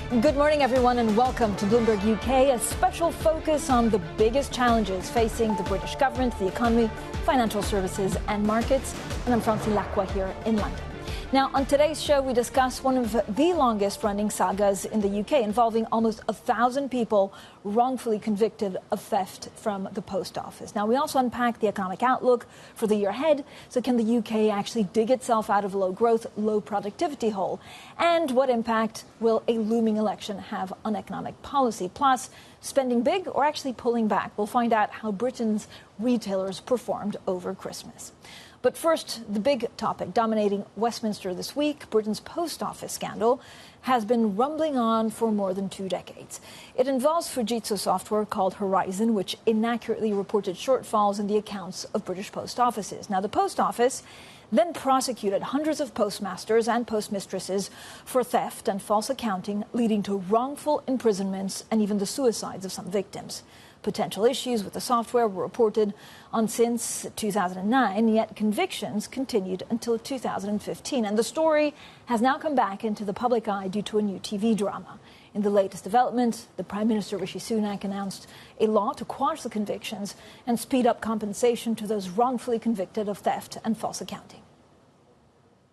Good morning, everyone, and welcome to Bloomberg UK, a special focus on the biggest challenges facing the British government, the economy, financial services and markets. And I'm Francine Lacqua here in London. Now, on today's show, we discuss one of the longest-running sagas in the UK, involving almost 1,000 people wrongfully convicted of theft from the post office. Now, we also unpack the economic outlook for the year ahead. So can the UK actually dig itself out of a low-growth, low-productivity hole? And what impact will a looming election have on economic policy? Plus, spending big or actually pulling back? We'll find out how Britain's retailers performed over Christmas. But first, the big topic dominating Westminster this week, Britain's post office scandal, has been rumbling on for more than 2 decades. It involves Fujitsu software called Horizon, which inaccurately reported shortfalls in the accounts of British post offices. Now, the post office then prosecuted hundreds of postmasters and postmistresses for theft and false accounting, leading to wrongful imprisonments and even the suicides of some victims. Potential issues with the software were reported on since 2009, yet convictions continued until 2015. And the story has now come back into the public eye due to a new TV drama. In the latest development, the Prime Minister Rishi Sunak announced a law to quash the convictions and speed up compensation to those wrongfully convicted of theft and false accounting.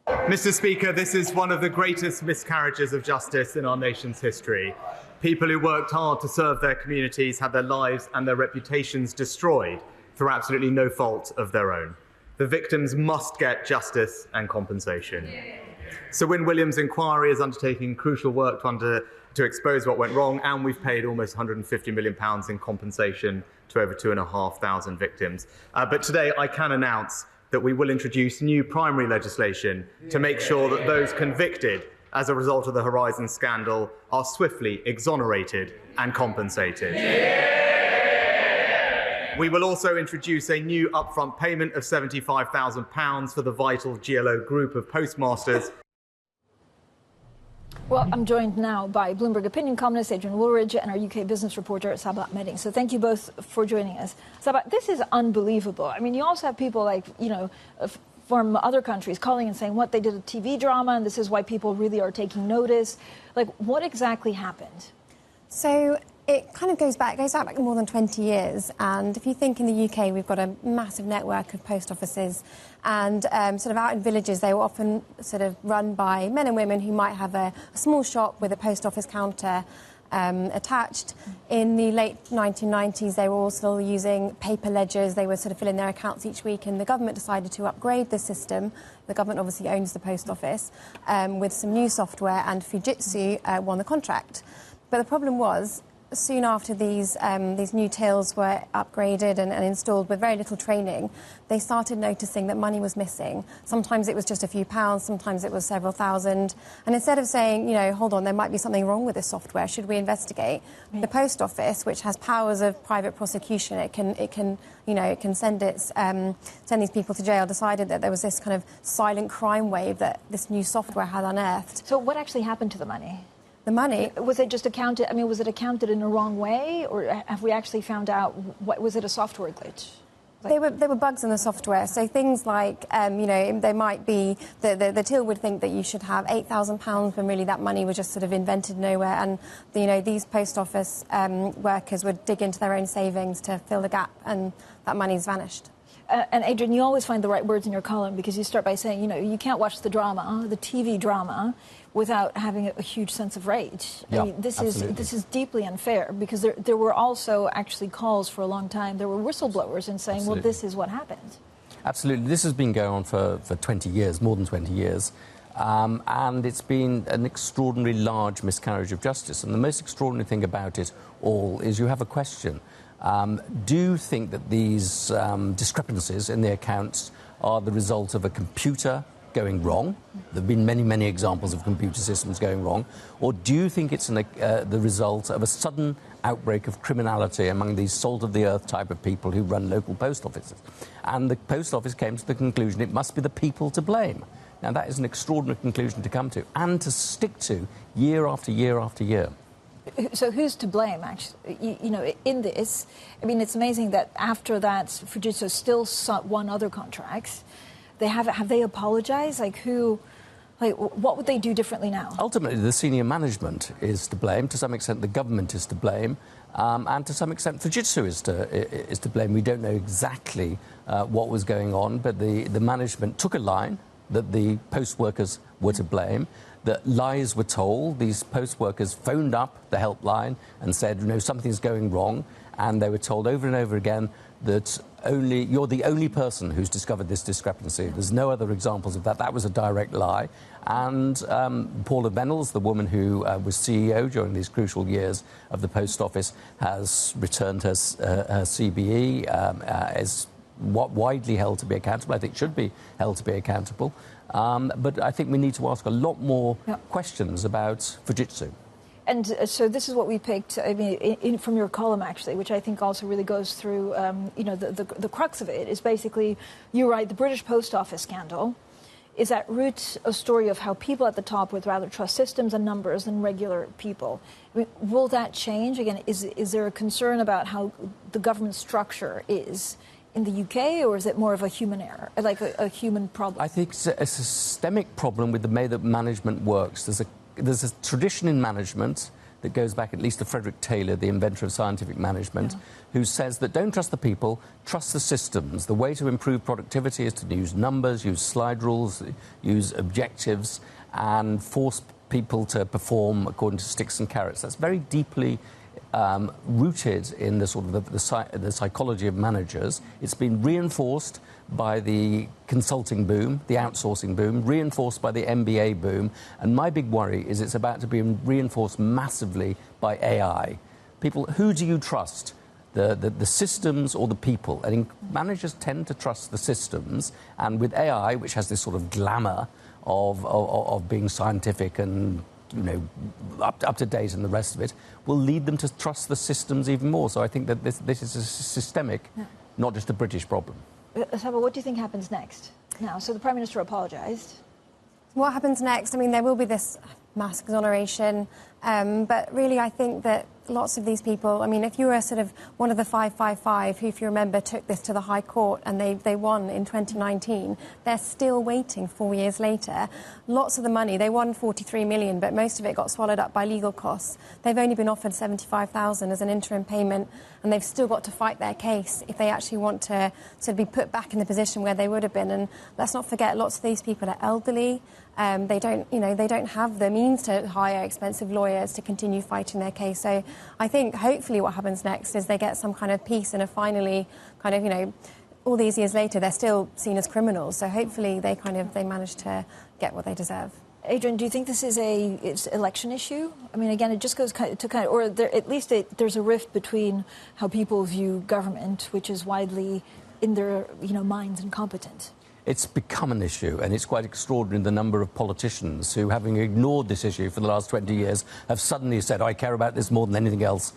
Mr. Speaker, this is one of the greatest miscarriages of justice in our nation's history. People who worked hard to serve their communities had their lives and their reputations destroyed through absolutely no fault of their own. The victims must get justice and compensation. Sir Win Williams' inquiry is undertaking crucial work to expose what went wrong, and we've paid almost £150 million in compensation to over 2,500 victims. But today I can announce that we will introduce new primary legislation to make sure that those convicted as a result of the Horizon scandal are swiftly exonerated and compensated. We will also introduce a new upfront payment of £75,000 for the vital GLO group of postmasters. Well, I'm joined now by Bloomberg opinion columnist Adrian Woolridge and our UK business reporter Sabah Medding. So thank you both for joining us. Sabah, this is unbelievable. I mean, you also have people like, from other countries calling and saying what they did a TV drama, and this is why people really are taking notice. Like, what exactly happened? So it kind of goes back more than 20 years. And if you think in the UK, we've got a massive network of post offices, and sort of out in villages, they were often sort of run by men and women who might have a small shop with a post office counter attached. In the late 1990s, they were all still using paper ledgers. They were sort of filling their accounts each week, and the government decided to upgrade the system. The government obviously owns the post office, with some new software, and Fujitsu won the contract. But the problem was, soon after these new tills were upgraded and installed with very little training, they started noticing that money was missing. Sometimes it was just a few pounds, sometimes it was several thousand. And instead of saying, hold on, there might be something wrong with this software, should we investigate? Right. The Post Office, which has powers of private prosecution, it can send these people to jail, decided that there was this kind of silent crime wave that this new software had unearthed. So what actually happened to the money? The money? Was it just accounted? I mean, was it accounted in the wrong way, or have we actually found out was it a software glitch? There were bugs in the software. So things like, there might be the till would think that you should have £8,000 when really that money was just sort of invented nowhere, and these post office workers would dig into their own savings to fill the gap, and that money's vanished. And Adrian, you always find the right words in your column, because you start by saying, you can't watch the drama, the TV drama, without having a huge sense of rage. Yeah, I mean, this is deeply unfair, because there were also actually calls for a long time. There were whistleblowers in saying, well, this is what happened. Absolutely. This has been going on for 20 years, more than 20 years. And it's been an extraordinarily large miscarriage of justice. And the most extraordinary thing about it all is you have a question. Do you think that these discrepancies in the accounts are the result of a computer going wrong? There have been many, many examples of computer systems going wrong. Or do you think it's the result of a sudden outbreak of criminality among these salt-of-the-earth type of people who run local post offices? And the post office came to the conclusion it must be the people to blame. Now, that is an extraordinary conclusion to come to, and to stick to year after year after year. So who's to blame, actually, in this? I mean, it's amazing that after that, Fujitsu still won other contracts. Have they apologized? Like, who Like, what would they do differently now? Ultimately, the senior management is to blame. To some extent, the government is to blame. And to some extent, Fujitsu is to blame. We don't know exactly what was going on, but the management took a line that the post workers were to blame, that lies were told. These post workers phoned up the helpline and said, something's going wrong. And they were told over and over again that you're the only person who's discovered this discrepancy. There's no other examples of that. That was a direct lie. And Paula Venables, the woman who was CEO during these crucial years of the Post Office, has returned her CBE, is widely held to be accountable. I think should be held to be accountable. But I think we need to ask a lot more questions about Fujitsu. And so this is what we picked, from your column, actually, which I think also really goes through, the crux of it is basically, you write, the British Post Office scandal is at root a story of how people at the top would rather trust systems and numbers than regular people. Will that change? Again, is there a concern about how the government structure is in the UK, or is it more of a human error, like a human problem? I think it's a systemic problem with the way that management works. There's a tradition in management that goes back at least to Frederick Taylor, the inventor of scientific management, who says that don't trust the people, trust the systems. The way to improve productivity is to use numbers, use slide rules, use objectives, and force people to perform according to sticks and carrots. That's very deeply rooted in the sort of the psychology of managers. It's been reinforced by the consulting boom, the outsourcing boom, reinforced by the MBA boom, and my big worry is it's about to be reinforced massively by AI. Who do you trust? The systems or the people? And managers tend to trust the systems, and with AI, which has this sort of glamour of being scientific and up to date and the rest of it, will lead them to trust the systems even more. So I think that this is a systemic, not just a British problem. Saba, what do you think happens next now? So the Prime Minister apologised. What happens next? I mean, there will be this mass exoneration, but really I think that lots of these people, I mean, if you were sort of one of the 555 who, if you remember, took this to the High Court and they won in 2019, they're still waiting 4 years later. Lots of the money, they won 43 million, but most of it got swallowed up by legal costs. They've only been offered 75,000 as an interim payment, and they've still got to fight their case if they actually want to sort of be put back in the position where they would have been. And let's not forget, lots of these people are elderly. They don't have the means to hire expensive lawyers to continue fighting their case. So I think hopefully what happens next is they get some kind of peace and are finally kind of, all these years later, they're still seen as criminals. So hopefully they manage to get what they deserve. Adrian, do you think this is it's election issue? I mean, again, it just goes there's a rift between how people view government, which is widely in their minds incompetent. It's become an issue, and it's quite extraordinary the number of politicians who, having ignored this issue for the last 20 years, have suddenly said, I care about this more than anything else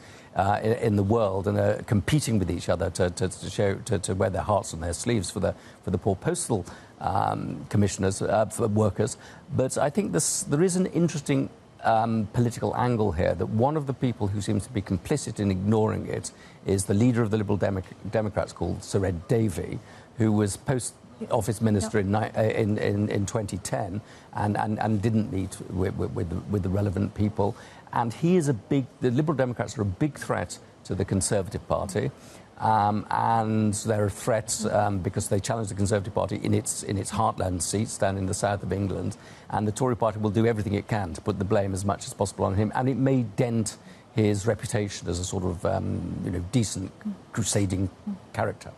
in the world, and are competing with each other to wear their hearts on their sleeves for the poor postal commissioners, for workers. But I think there is an interesting political angle here, that one of the people who seems to be complicit in ignoring it is the leader of the Liberal Democrats, called Sir Ed Davey, who was Office Minister in 2010 and didn't meet with the relevant people. And he is the Liberal Democrats are a big threat to the Conservative Party. And there are threats because they challenge the Conservative Party in its heartland seats down in the south of England. And the Tory Party will do everything it can to put the blame as much as possible on him. And it may dent his reputation as a sort of decent crusading character.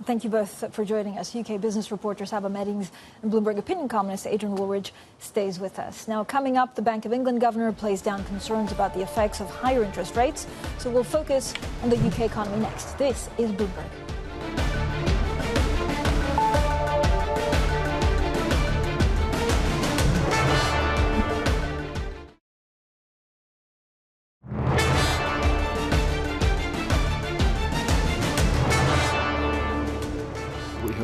Thank you both for joining us. UK business reporter Saba Meddings and Bloomberg opinion columnist Adrian Woolridge stays with us. Now, coming up, the Bank of England governor plays down concerns about the effects of higher interest rates. So we'll focus on the UK economy next. This is Bloomberg.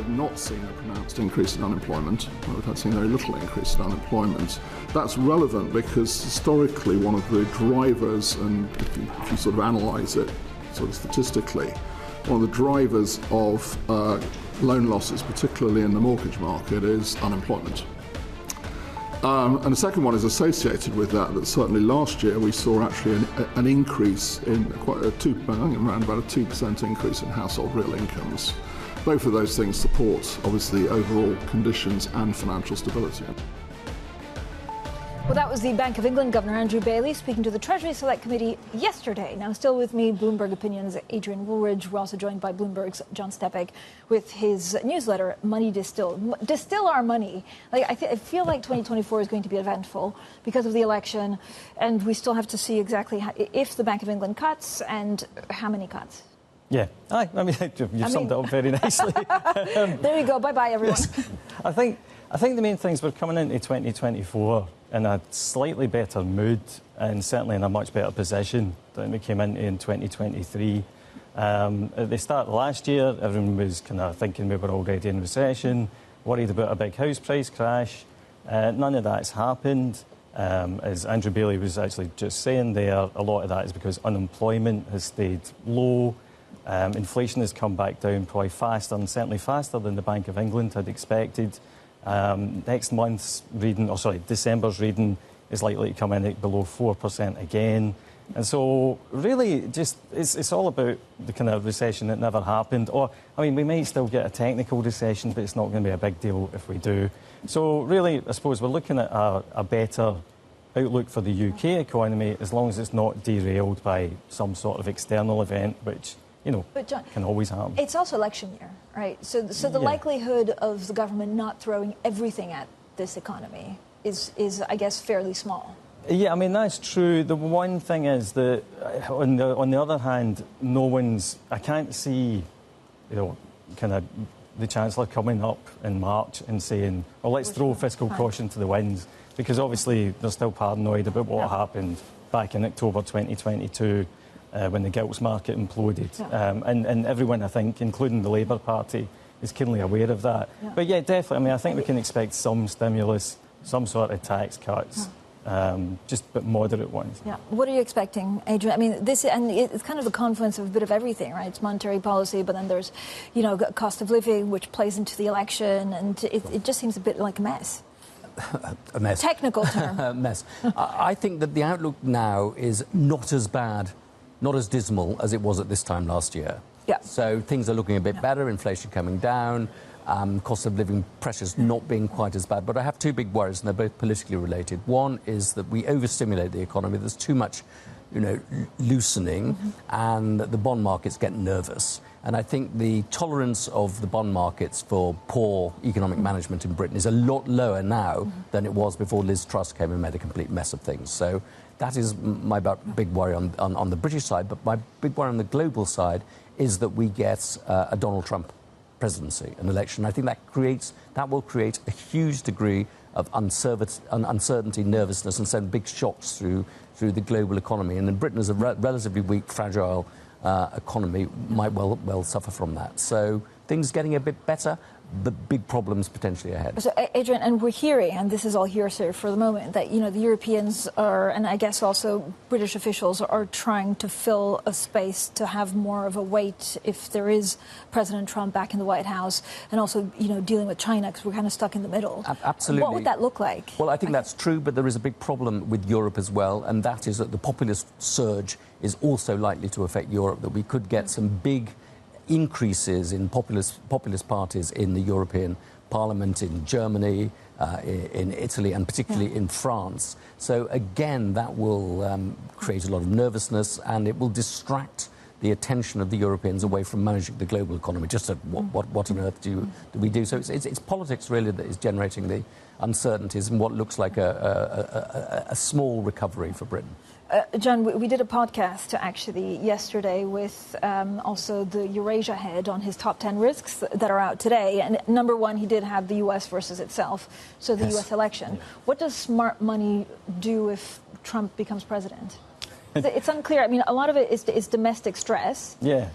Not seen a pronounced increase in unemployment. We've seen very little increase in unemployment. That's relevant because historically one of the drivers, and if you sort of analyse it sort of statistically, one of the drivers of loan losses, particularly in the mortgage market, is unemployment. And the second one is associated with that certainly last year we saw actually an increase in quite a around about a 2% increase in household real incomes. Both of those things support, obviously, overall conditions and financial stability. Well, that was the Bank of England Governor Andrew Bailey speaking to the Treasury Select Committee yesterday. Now, still with me, Bloomberg Opinion's Adrian Woolridge. We're also joined by Bloomberg's John Stepek with his newsletter, Money Distilled. Distill our money. I feel like 2024 is going to be eventful because of the election, and we still have to see exactly if the Bank of England cuts and how many cuts. Yeah, I mean, you've summed it up very nicely. There you go. Bye-bye, everyone. Yes. I think the main thing is we're coming into 2024 in a slightly better mood and certainly in a much better position than we came into in 2023. At the start of last year, everyone was kind of thinking we were already in recession, worried about a big house price crash. None of that's happened. As Andrew Bailey was actually just saying there, a lot of that is because unemployment has stayed low. Inflation has come back down probably faster, and certainly faster than the Bank of England had expected. Next month's reading, December's reading is likely to come in at below 4% again. And so really just it's all about the kind of recession that never happened. Or, I mean, we might still get a technical recession, but it's not going to be a big deal if we do. So really, I suppose we're looking at a better outlook for the UK economy as long as it's not derailed by some sort of external event, which, but John, can always happen. It's also election year, right? So the likelihood of the government not throwing everything at this economy is, I guess, fairly small. Yeah, I mean, that's true. The one thing is that, on the other hand, I can't see, kind of the Chancellor coming up in March and saying, well, let's throw fiscal caution to the winds, because obviously they're still paranoid about what happened back in October 2022 when the gilts market imploded. And everyone, I think, including the Labour Party, is keenly aware of that. Yeah. But yeah, definitely, I mean, I think we can expect some stimulus, some sort of tax cuts. Just but moderate ones. Yeah. What are you expecting, Adrian? I mean, it's kind of a confluence of a bit of everything, right? It's monetary policy, but then there's, cost of living, which plays into the election, and it just seems a bit like a mess. A mess. Technical term. A mess. I think that the outlook now is not as bad, not as dismal as it was at this time last year. Yeah. So things are looking a bit better, inflation coming down, cost of living pressures not being quite as bad. But I have two big worries, and they're both politically related. One is that we overstimulate the economy. There's too much, loosening, and the bond markets get nervous. And I think the tolerance of the bond markets for poor economic management in Britain is a lot lower now than it was before Liz Truss came and made a complete mess of things. So that is my big worry on the British side. But my big worry on the global side is that we get a Donald Trump presidency, an election. I think that will create a huge degree of uncertainty, nervousness, and send big shocks through the global economy. And in Britain, as a relatively weak, fragile economy, might well suffer from that. So things getting a bit better, but big problems potentially ahead. So, Adrian, and we're hearing, and this is all hearsay for the moment, that, the Europeans are, and I guess also British officials are trying to fill a space to have more of a weight if there is President Trump back in the White House, and also, dealing with China, because we're kind of stuck in the middle. Absolutely. What would that look like? Well, I think that's true, but there is a big problem with Europe as well, and that is that the populist surge is also likely to affect Europe, that we could get some big increases in populist parties in the European Parliament, in Germany, in Italy, and particularly in France. So again, that will create a lot of nervousness, and it will distract the attention of the Europeans away from managing the global economy. Just what on earth do we do? So it's politics really that is generating the uncertainties and what looks like a small recovery for Britain. John, we did a podcast actually yesterday with also the Eurasia head on his top 10 risks that are out today. And number one, he did have the U.S. versus itself, so the U.S. election. What does smart money do if Trump becomes president? It's unclear. I mean, a lot of it is domestic stress. Yeah.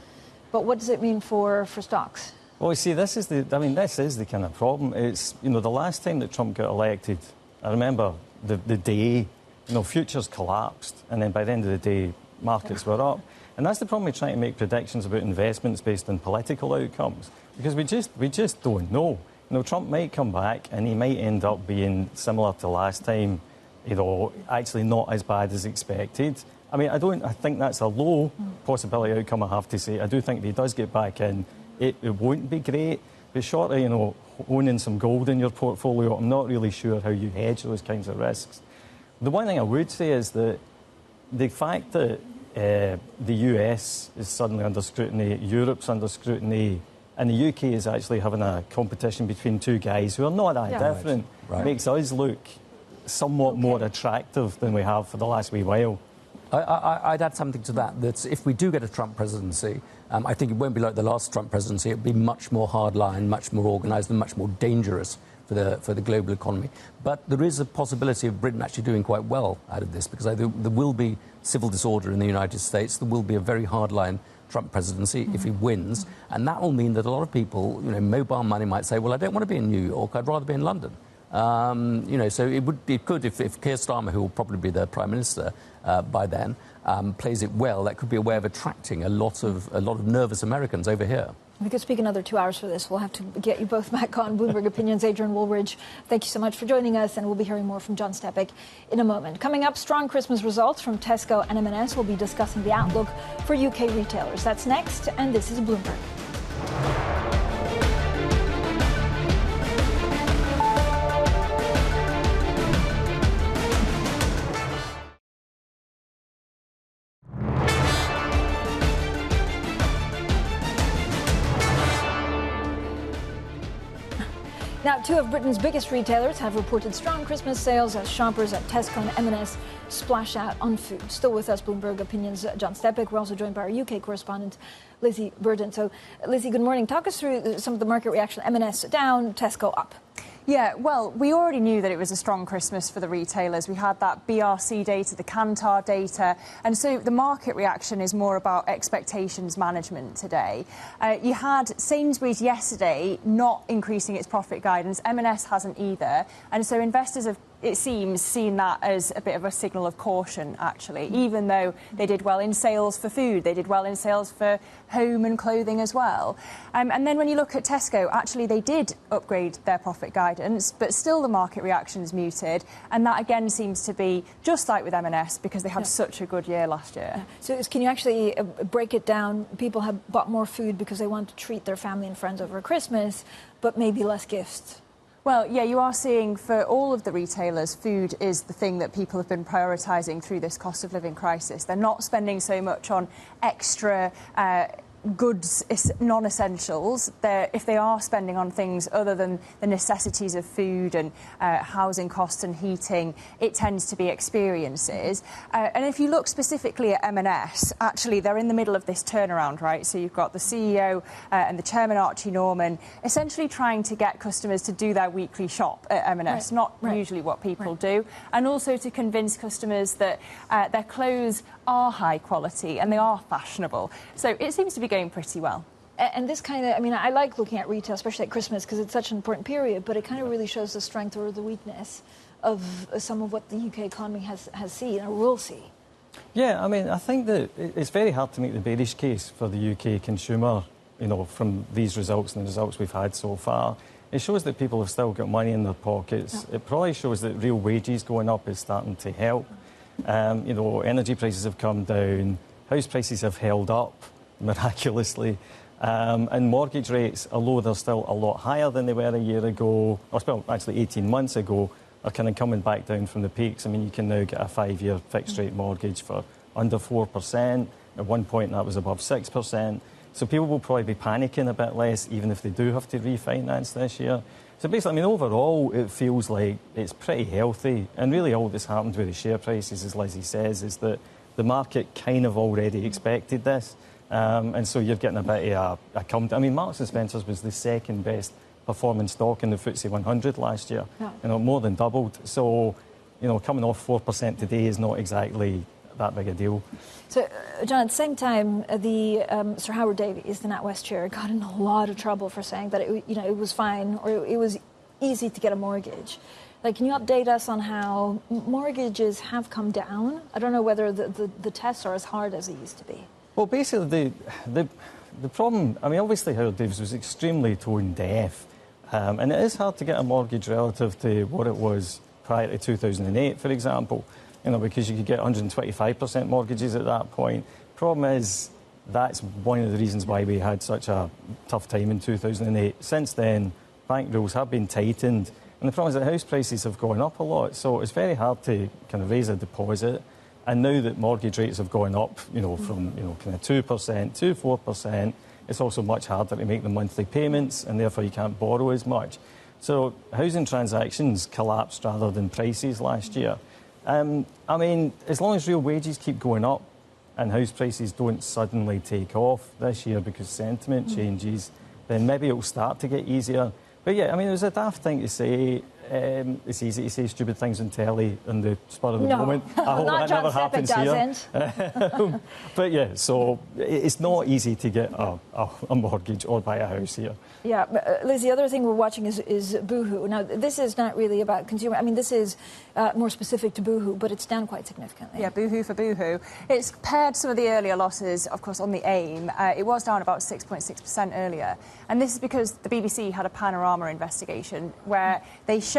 But what does it mean for stocks? Well, you see, this is the kind of problem. It's, the last time that Trump got elected, I remember the day, futures collapsed, and then by the end of the day, markets were up. And that's the problem with trying to make predictions about investments based on political outcomes, because we just don't know. Trump might come back and he might end up being similar to last time, actually not as bad as expected. I mean, I think that's a low possibility outcome, I have to say. I do think if he does get back in, it won't be great. But short of, owning some gold in your portfolio, I'm not really sure how you hedge those kinds of risks. The one thing I would say is that the fact that the US is suddenly under scrutiny, Europe's under scrutiny, and the UK is actually having a competition between two guys who are not that different, makes us look somewhat more attractive than we have for the last wee while. I'd add something to that if we do get a Trump presidency, I think it won't be like the last Trump presidency. It'll be much more hardline, much more organised and much more dangerous for the global economy. But there is a possibility of Britain actually doing quite well out of this, because there will be civil disorder in the United States. There will be a very hardline Trump presidency if he wins, and that will mean that a lot of people, mobile money might say, well, I don't want to be in New York, I'd rather be in London. So it could, if Keir Starmer, who will probably be the Prime Minister by then, plays it well, that could be a way of attracting a lot of nervous Americans over here. We could speak another 2 hours for this. We'll have to get you both back on Bloomberg Opinions. Adrian Woolridge, thank you so much for joining us, and we'll be hearing more from John Stepek in a moment. Coming up, strong Christmas results from Tesco and M&S. We'll be discussing the outlook for UK retailers. That's next, and this is Bloomberg. Now, two of Britain's biggest retailers have reported strong Christmas sales as shoppers at Tesco and M&S splash out on food. Still with us, Bloomberg Opinions' John Stepek. We're also joined by our UK correspondent, Lizzie Burden. So, Lizzie, good morning. Talk us through some of the market reaction. M&S down, Tesco up. Yeah, well, we already knew that it was a strong Christmas for the retailers. We had that BRC data, the Kantar data, and so the market reaction is more about expectations management today. You had Sainsbury's yesterday not increasing its profit guidance. M&S hasn't either, and so investors have, it seems, seen that as a bit of a signal of caution, actually, even though they did well in sales for food, they did well in sales for home and clothing as well. And then when you look at Tesco, actually they did upgrade their profit guidance, but still the market reaction is muted, and that again seems to be just like with M&S because they had such a good year last year. So can you actually break it down? People have bought more food because they want to treat their family and friends over Christmas, but maybe less gifts. Well, yeah, you are seeing for all of the retailers, food is the thing that people have been prioritising through this cost of living crisis. They're not spending so much on extra goods, non-essentials. If they are spending on things other than the necessities of food and housing costs and heating, it tends to be experiences. And if you look specifically at M&S, actually they're in the middle of this turnaround, right? So you've got the CEO and the chairman, Archie Norman, essentially trying to get customers to do their weekly shop at M&S, not usually what people do, and also to convince customers that their clothes are high quality and they are fashionable. So it seems to be going pretty well. And this kind of, I mean, I like looking at retail, especially at Christmas, because it's such an important period, but it kind of really shows the strength or the weakness of some of what the UK economy has seen or will see. Yeah, I mean, I think that it's very hard to make the bearish case for the UK consumer, from these results and the results we've had so far. It shows that people have still got money in their pockets. Yeah. It probably shows that real wages going up is starting to help. Energy prices have come down, house prices have held up miraculously, and mortgage rates, although they're still a lot higher than they were a year ago, or well, actually 18 months ago, are kind of coming back down from the peaks. I mean, you can now get a 5-year fixed-rate mortgage for under 4%. At one point, that was above 6%. So people will probably be panicking a bit less, even if they do have to refinance this year. So basically, I mean, overall, it feels like it's pretty healthy. And really all that's happened with the share prices, as Lizzie says, is that the market kind of already expected this. And so you're getting a bit of a come down. I mean, Marks & Spencer's was the second best performing stock in the FTSE 100 last year. Yeah. More than doubled. So, coming off 4% today is not exactly that big a deal. So, John, at the same time, Sir Howard Davies, the NatWest chair, got in a lot of trouble for saying that it was fine or it was easy to get a mortgage. Like, can you update us on how mortgages have come down? I don't know whether the tests are as hard as they used to be. Well, basically, the problem, I mean, obviously Howard Davies was extremely tone deaf, And it is hard to get a mortgage relative to what it was prior to 2008, for example, because you could get 125% mortgages at that point. Problem is, that's one of the reasons why we had such a tough time in 2008. Since then, bank rules have been tightened, and the problem is that house prices have gone up a lot, so it's very hard to kind of raise a deposit. And now that mortgage rates have gone up, from kind of 2% to 4%, it's also much harder to make the monthly payments, and therefore you can't borrow as much. So housing transactions collapsed rather than prices last year. As long as real wages keep going up and house prices don't suddenly take off this year because sentiment changes, then maybe it'll start to get easier. But yeah, it was a daft thing to say. It's easy to say stupid things on telly in the spur of the moment. I hope that never happens here. But yeah, so it's not easy to get a mortgage or buy a house here. Yeah, Liz, the other thing we're watching is Boohoo. Now, this is not really about consumer. This is more specific to Boohoo, but it's down quite significantly. Yeah, Boohoo for Boohoo. It's pared some of the earlier losses, of course, on the AIM. It was down about 6.6% earlier. And this is because the BBC had a panorama investigation where they showed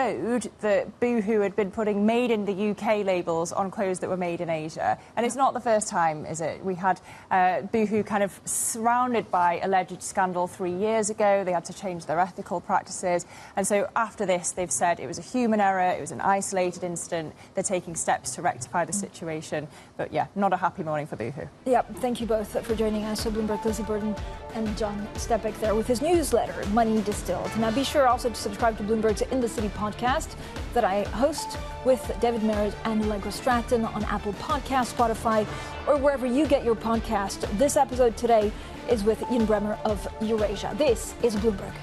that Boohoo had been putting made in the UK labels on clothes that were made in Asia. And it's not the first time, is it? We had Boohoo kind of surrounded by alleged scandal 3 years ago. They had to change their ethical practices. And so after this, they've said it was a human error, it was an isolated incident. They're taking steps to rectify the situation. But yeah, not a happy morning for Boohoo. Yeah, thank you both for joining us. So Bloomberg, Lizzie Burden and John Stepek there with his newsletter, Money Distilled. Now be sure also to subscribe to Bloomberg's In the City podcast that I host with David Merritt and Allegra Stratton on Apple Podcasts, Spotify, or wherever you get your podcast. This episode today is with Ian Bremer of Eurasia. This is Bloomberg.